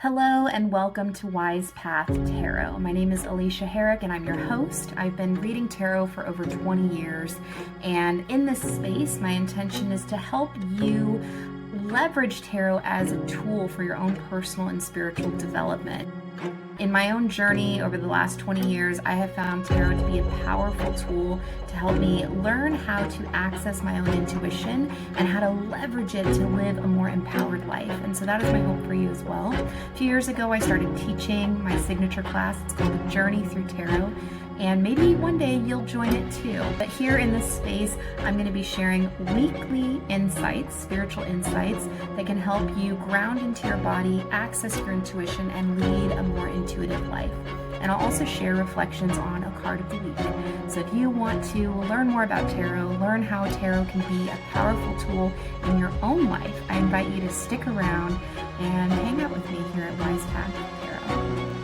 Hello and welcome to Wise Path Tarot. My name is Alisha Herrick and I'm your host. I've been reading tarot for over 20 years, and in this space, my intention is to help you leverage tarot as a tool for your own personal and spiritual development. In my own journey over the last 20 years, I have found tarot to be a powerful tool to help me learn how to access my own intuition and how to leverage it to live a more empowered life. And so that is my hope for you as well. A few years ago, I started teaching my signature class. It's called The Journey Through Tarot. And maybe one day you'll join it too. But here in this space, I'm going to be sharing weekly insights, spiritual insights that can help you ground into your body, access your intuition, and lead a more intuitive life. And I'll also share reflections on a card of the week. So if you want to learn more about tarot, learn how tarot can be a powerful tool in your own life, I invite you to stick around and hang out with me here at Wise Path Tarot.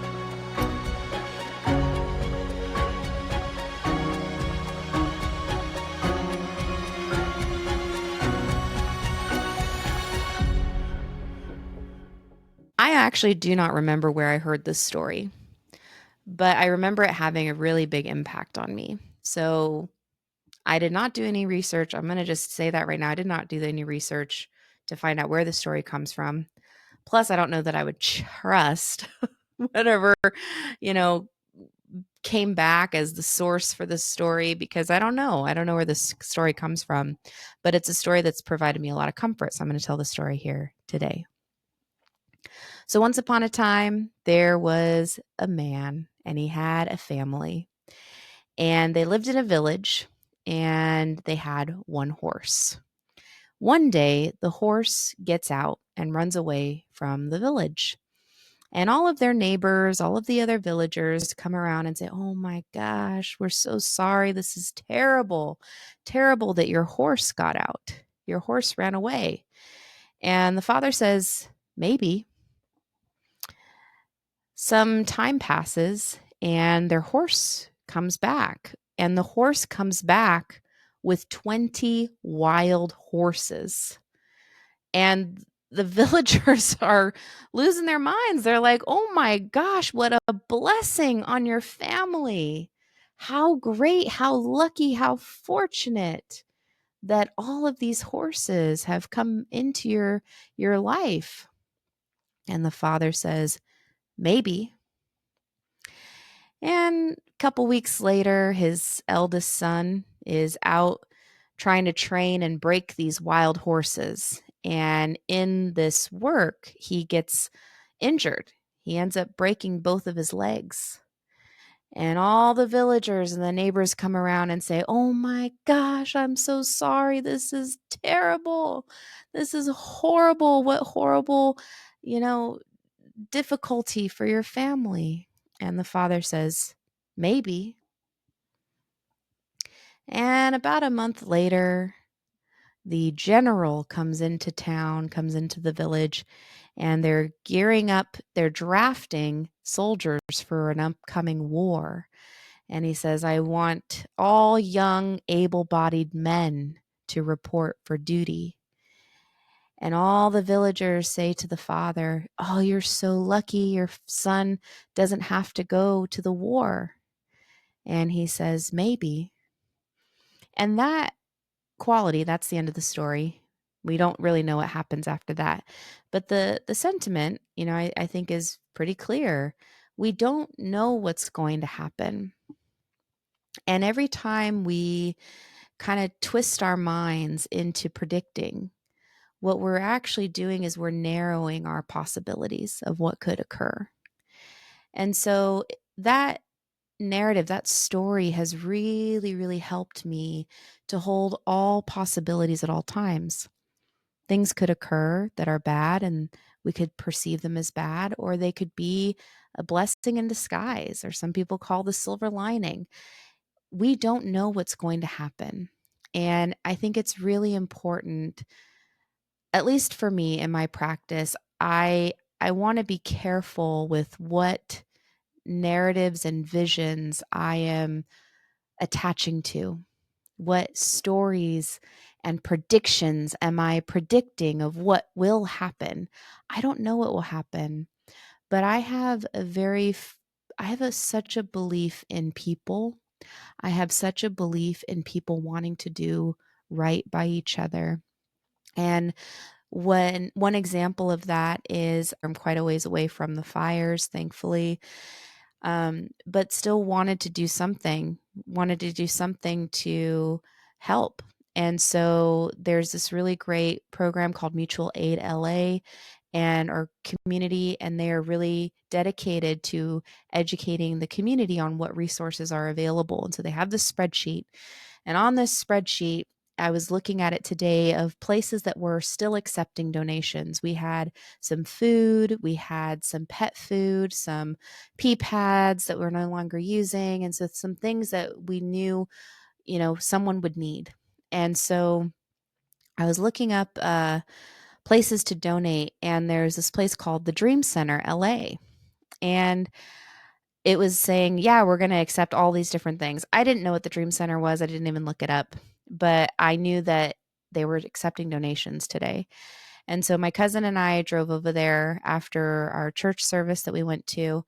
I actually do not remember where I heard this story, but I remember it having a really big impact on me. So I did not do any research. I'm going to just say that right now. I did not do any research to find out where the story comes from. Plus, I don't know that I would trust whatever, you know, came back as the source for this story, because I don't know. I don't know where this story comes from, but it's a story that's provided me a lot of comfort. So I'm going to tell the story here today. So once upon a time, there was a man and he had a family, and they lived in a village, and they had one horse. One day, the horse gets out and runs away from the village. And all of their neighbors, all of the other villagers come around and say, "Oh my gosh, we're so sorry. This is terrible. Terrible that your horse got out. Your horse ran away." And the father says, "Maybe." Some time passes and their horse comes back. And the horse comes back with 20 wild horses. And the villagers are losing their minds. They're like, "Oh my gosh, what a blessing on your family. How great, how lucky, how fortunate that all of these horses have come into your life." And the father says, "Maybe." And a couple weeks later, his eldest son is out trying to train and break these wild horses. And in this work, he gets injured. He ends up breaking both of his legs. And all the villagers and the neighbors come around and say, "Oh my gosh, I'm so sorry. This is terrible. This is horrible. What horrible, you know, difficulty for your family." And the father says, "Maybe." And about a month later, the general comes into town, comes into the village, and they're gearing up, they're drafting soldiers for an upcoming war. And he says, "I want all young, able bodied men to report for duty." And all the villagers say to the father, "Oh, you're so lucky. Your son doesn't have to go to the war." And he says, "Maybe." And that quality, that's the end of the story. We don't really know what happens after that. But the sentiment, I think is pretty clear. We don't know what's going to happen. And every time we kind of twist our minds into predicting, what we're actually doing is we're narrowing our possibilities of what could occur. And so that narrative, that story has really, really helped me to hold all possibilities at all times. Things could occur that are bad and we could perceive them as bad, or they could be a blessing in disguise, or some people call the silver lining. We don't know what's going to happen. And I think it's really important, at least for me in my practice, I want to be careful with what narratives and visions I am attaching to. What stories and predictions am I predicting of what will happen? I don't know what will happen. But I have such a belief in people. I have such a belief in people wanting to do right by each other. And one example of that is I'm quite a ways away from the fires, thankfully, but still wanted to do something to help. And so there's this really great program called Mutual Aid LA and our community, and they are really dedicated to educating the community on what resources are available. And so they have this spreadsheet, and on this spreadsheet, I was looking at it today of places that were still accepting donations. We had some food, we had some pet food, some pee pads that we're no longer using. And so some things that we knew, someone would need. And so I was looking up places to donate, and there's this place called the Dream Center LA. And it was saying, yeah, we're going to accept all these different things. I didn't know what the Dream Center was. I didn't even look it up, but I knew that they were accepting donations today. And so my cousin and I drove over there after our church service that we went to.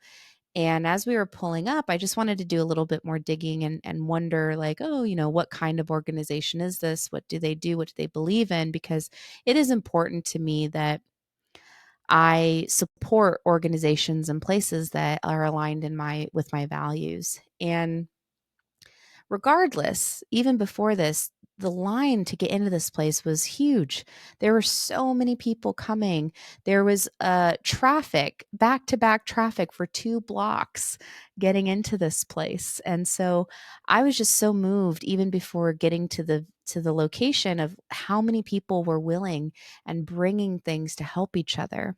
And as we were pulling up, I just wanted to do a little bit more digging and wonder, like, oh, what kind of organization is this? What do they do? What do they believe in? Because it is important to me that I support organizations and places that are aligned with my values. And regardless, even before this, the line to get into this place was huge. There were so many people coming. There was traffic, back to back traffic for 2 blocks getting into this place. And so I was just so moved even before getting to the location of how many people were willing and bringing things to help each other.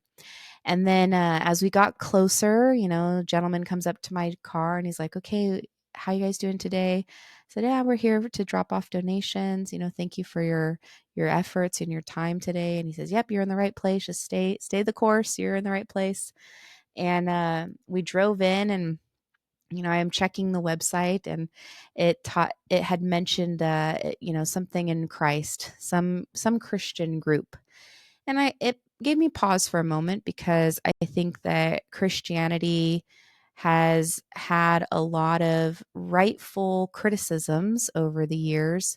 And then as we got closer, a gentleman comes up to my car and he's like, okay, how you guys doing today? I said, yeah, we're here to drop off donations. Thank you for your efforts and your time today. And he says, yep, you're in the right place. Just stay the course. You're in the right place. And we drove in, and I am checking the website, and it had mentioned something in Christ, some Christian group. And it gave me pause for a moment, because I think that Christianity has had a lot of rightful criticisms over the years.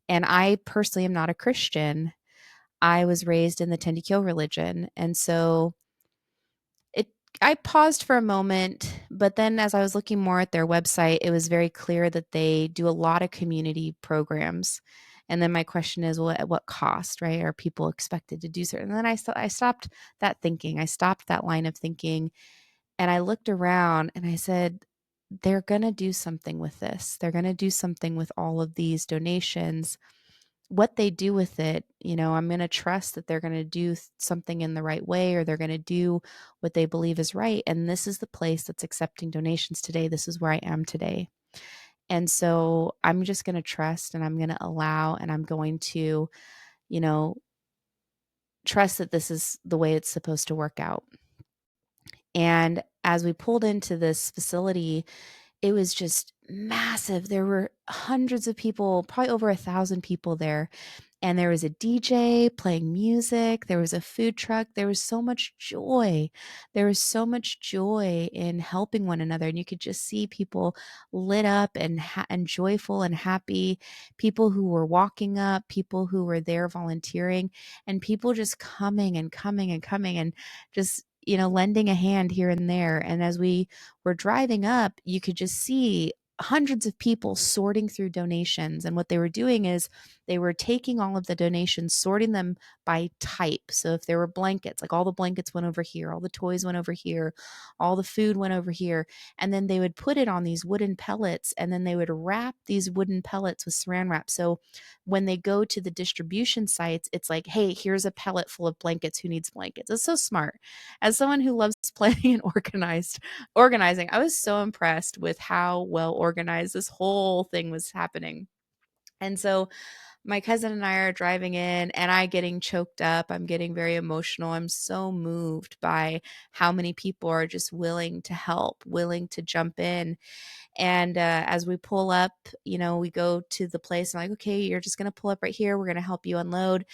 And I personally am not a Christian. I was raised in the Tendikyo religion. And so it I paused for a moment, but then as I was looking more at their website, it was very clear that they do a lot of community programs. And then my question is, well, at what cost, right? Are people expected to do certain? And then I stopped that thinking. I stopped that line of thinking, and I looked around and I said, they're going to do something with this. They're going to do something with all of these donations. What they do with it, I'm going to trust that they're going to do something in the right way, or they're going to do what they believe is right. And this is the place that's accepting donations today. This is where I am today. And so I'm just going to trust, and I'm going to allow, and I'm going to, you know, trust that this is the way it's supposed to work out. And as we pulled into this facility, it was just massive. There were hundreds of people, probably over 1,000 people there. And there was a DJ playing music. There was a food truck. There was so much joy. There was so much joy in helping one another. And you could just see people lit up and joyful and happy, people who were walking up, people who were there volunteering, and people just coming and coming and coming, and just lending a hand here and there. And as we were driving up, you could just see hundreds of people sorting through donations. And what they were doing is they were taking all of the donations, sorting them by type. So if there were blankets, like all the blankets went over here, all the toys went over here, all the food went over here. And then they would put it on these wooden pellets, and then they would wrap these wooden pellets with saran wrap. So when they go to the distribution sites, it's like, hey, here's a pellet full of blankets. Who needs blankets? It's so smart. As someone who loves planning and organizing, I was so impressed with how well organized this whole thing was happening. And so my cousin and I are driving in, and I getting choked up. I'm getting very emotional. I'm so moved by how many people are just willing to help, willing to jump in. And as we pull up, we go to the place, and I'm like, okay, you're just going to pull up right here. We're going to help you unload.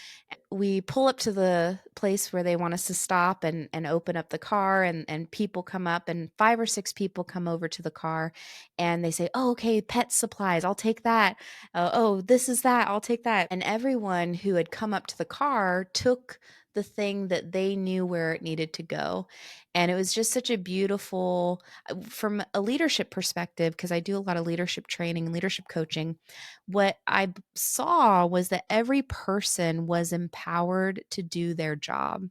we pull up to the place where they want us to stop and open up the car, and people come up, and 5 or 6 people come over to the car, and they say, "Oh, okay, pet supplies, I'll take that. Oh, this is that, I'll take that." And everyone who had come up to the car took the thing that they knew where it needed to go. And it was just such a beautiful, from a leadership perspective, because I do a lot of leadership training and leadership coaching, what I saw was that every person was empowered to do their job,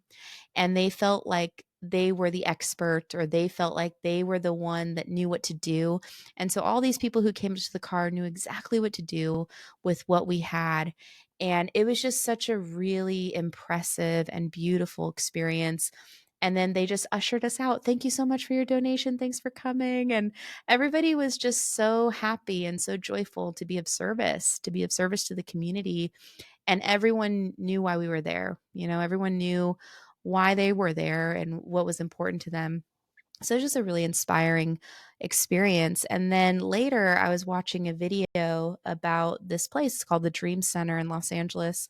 and they felt like they were the expert, or they felt like they were the one that knew what to do. And so all these people who came to the car knew exactly what to do with what we had. And it was just such a really impressive and beautiful experience. And then they just ushered us out. "Thank you so much for your donation. Thanks for coming." And everybody was just so happy and so joyful to be of service, to the community. And everyone knew why we were there. Everyone knew why they were there and what was important to them. So it's just a really inspiring experience. And then later, I was watching a video about this place called the Dream Center in Los Angeles.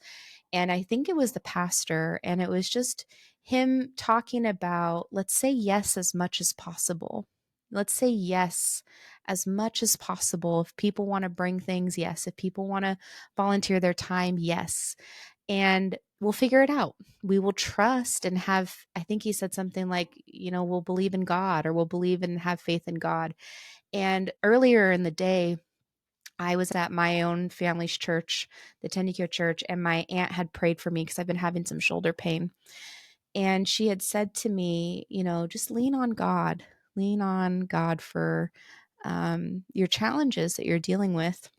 And I think it was the pastor, and it was just him talking about, let's say yes as much as possible. Let's say yes as much as possible. If people want to bring things, yes. If people want to volunteer their time, yes. And we'll figure it out. We will trust and have, I think he said something like, we'll believe in God, or we'll believe and have faith in God. And earlier in the day, I was at my own family's church, the Tendicare Church, and my aunt had prayed for me because I've been having some shoulder pain. And she had said to me, just lean on God for your challenges that you're dealing with.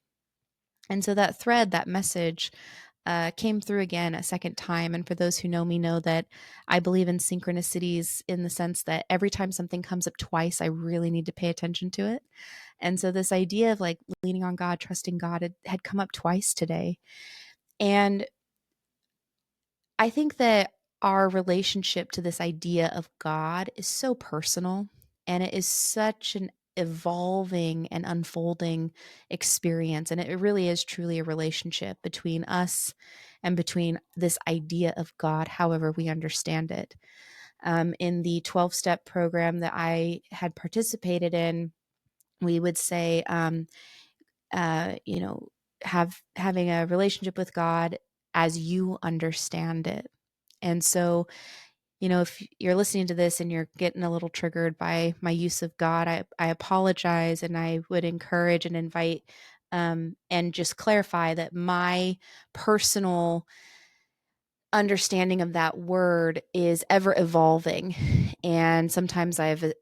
And so that message came through again a second time. And for those who know me, know that I believe in synchronicities, in the sense that every time something comes up twice, I really need to pay attention to it. And so this idea of like leaning on God, trusting God, had come up twice today. And I think that our relationship to this idea of God is so personal, and it is such an evolving and unfolding experience. And it really is truly a relationship between us and between this idea of God, however we understand it. In the 12-step program that I had participated in, we would say, uh, you know, having a relationship with God as you understand it. And so, if you're listening to this and you're getting a little triggered by my use of God, I apologize, and I would encourage and invite and just clarify that my personal understanding of that word is ever evolving. And sometimes I've,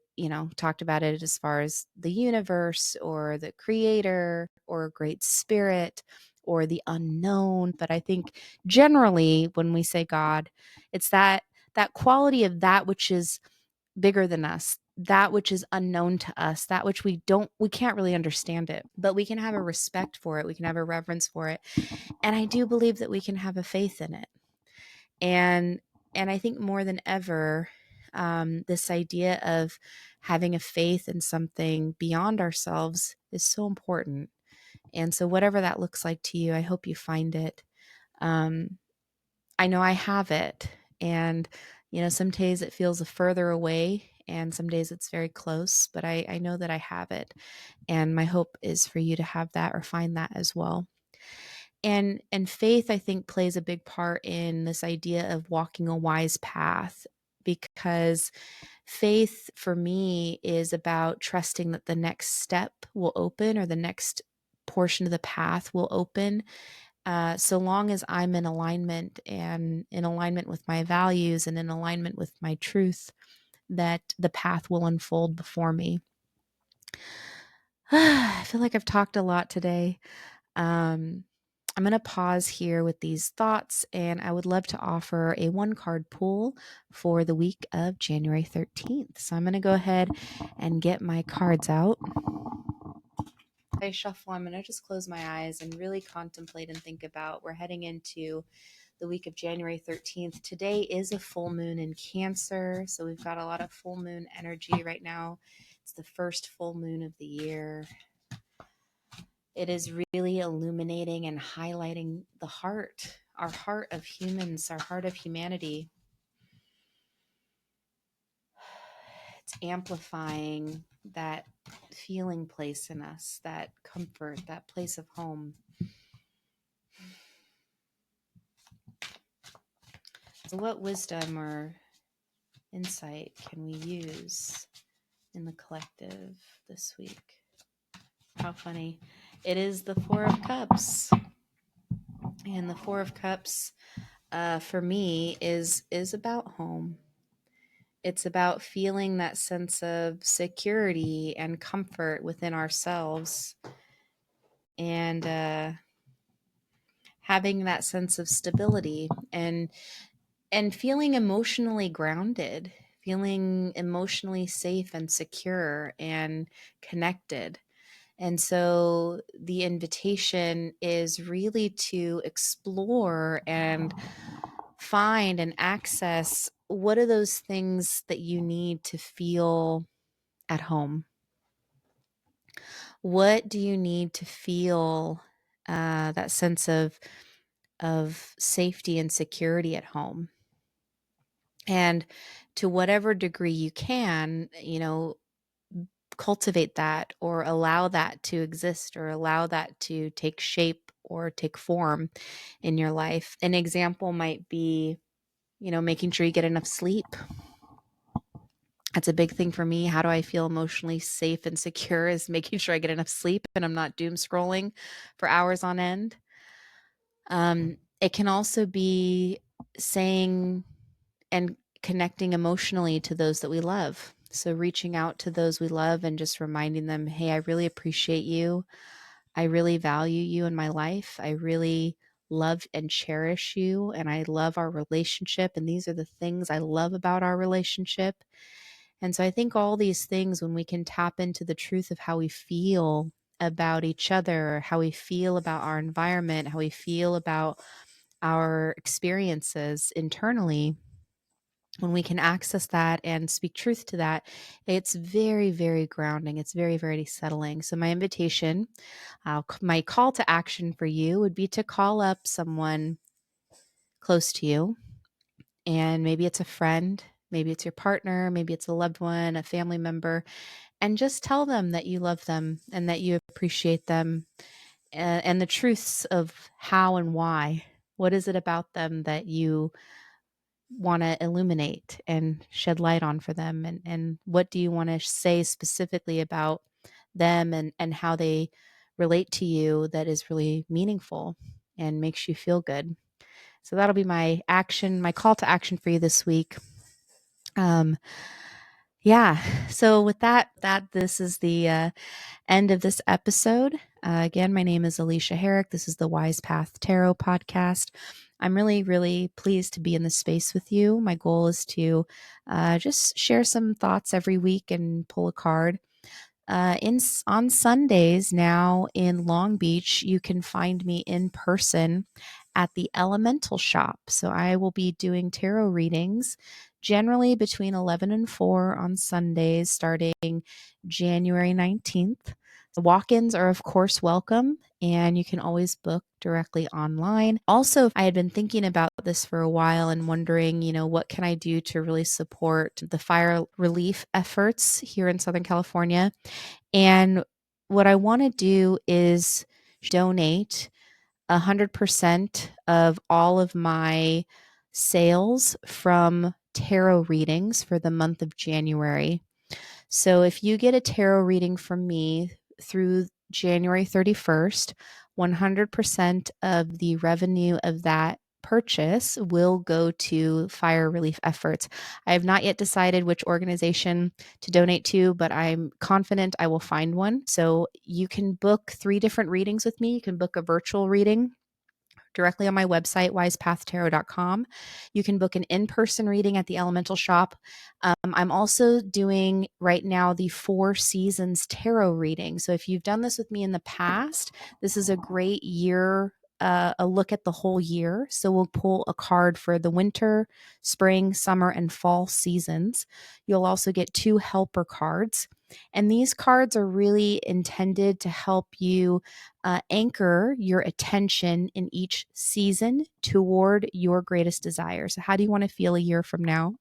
talked about it as far as the universe, or the creator, or great spirit, or the unknown. But I think generally when we say God, it's that quality of that which is bigger than us, that which is unknown to us, that which we can't really understand it, but we can have a respect for it. We can have a reverence for it. And I do believe that we can have a faith in it. And I think more than ever, this idea of having a faith in something beyond ourselves is so important. And so whatever that looks like to you, I hope you find it. I know I have it. And, some days it feels further away, and some days it's very close, but I know that I have it. And my hope is for you to have that, or find that as well. And faith, I think, plays a big part in this idea of walking a wise path, because faith for me is about trusting that the next step will open, or the next portion of the path will open, so long as I'm in alignment, and in alignment with my values, and in alignment with my truth, that the path will unfold before me. I feel like I've talked a lot today. I'm going to pause here with these thoughts, and I would love to offer a 1-card pool for the week of January 13th. So I'm going to go ahead and get my cards out. I shuffle. I'm going to just close my eyes and really contemplate and think about, we're heading into the week of January 13th. Today is a full moon in Cancer, so we've got a lot of full moon energy right now. It's the first full moon of the year. It is really illuminating and highlighting the heart, our heart of humans, our heart of humanity. It's amplifying that feeling place in us, that comfort, that place of home. So what wisdom or insight can we use in the collective this week? How funny. It is the Four of Cups. And the Four of Cups for me is about home. It's about feeling that sense of security and comfort within ourselves, and having that sense of stability, and feeling emotionally grounded, feeling emotionally safe and secure and connected. And so the invitation is really to explore and find and access what are those things that you need to feel at home. What do you need to feel that sense of safety and security at home? And to whatever degree you can, cultivate that, or allow that to exist, or allow that to take shape or take form in your life. An example might be, making sure you get enough sleep. That's a big thing for me. How do I feel emotionally safe and secure is making sure I get enough sleep and I'm not doom scrolling for hours on end. It can also be saying and connecting emotionally to those that we love. So reaching out to those we love and just reminding them, hey, I really appreciate you. I really value you in my life. I really love and cherish you. And I love our relationship. And these are the things I love about our relationship. And so I think all these things, when we can tap into the truth of how we feel about each other, how we feel about our environment, how we feel about our experiences internally, when we can access that and speak truth to that, it's very, very grounding. It's very, very settling. So my invitation, my call to action for you would be to call up someone close to you. And maybe it's a friend, maybe it's your partner, maybe it's a loved one, a family member, and just tell them that you love them and that you appreciate them, and the truths of how and why. What is it about them that you want to illuminate and shed light on for them? And what do you want to say specifically about them, and how they relate to you, that is really meaningful and makes you feel good? So that'll be my call to action for you this week. Yeah. So with that, this is the end of this episode. Again, my name is Alisha Herrick. This is the Wise Path Tarot podcast. I'm really, really pleased to be in this space with you. My goal is to just share some thoughts every week and pull a card. On Sundays now in Long Beach, you can find me in person at the Elemental Shop. So I will be doing tarot readings generally between 11 and 4 on Sundays starting January 19th. The walk-ins are, of course, welcome, and you can always book directly online. Also, I had been thinking about this for a while and wondering, what can I do to really support the fire relief efforts here in Southern California? And what I want to do is donate 100% of all of my sales from tarot readings for the month of January. So if you get a tarot reading from me through January 31st, 100% of the revenue of that purchase will go to fire relief efforts. I have not yet decided which organization to donate to, but I'm confident I will find one. So you can book 3 different readings with me. You can book a virtual reading directly on my website, wisepathtarot.com. You can book an in-person reading at the Elemental Shop. I'm also doing right now the 4 Seasons Tarot reading. So if you've done this with me in the past, this is a great year, a look at the whole year. So we'll pull a card for the winter, spring, summer, and fall seasons. You'll also get 2 helper cards. And these cards are really intended to help you anchor your attention in each season toward your greatest desire. So, how do you want to feel a year from now?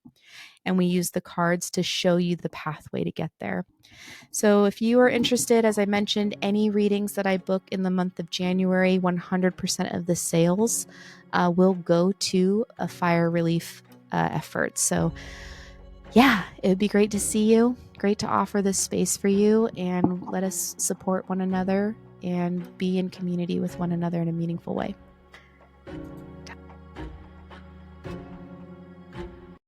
And we use the cards to show you the pathway to get there. So, if you are interested, as I mentioned, any readings that I book in the month of January, 100% of the sales will go to a fire relief effort. So, yeah, it would be great to see you. Great to offer this space for you, and let us support one another and be in community with one another in a meaningful way.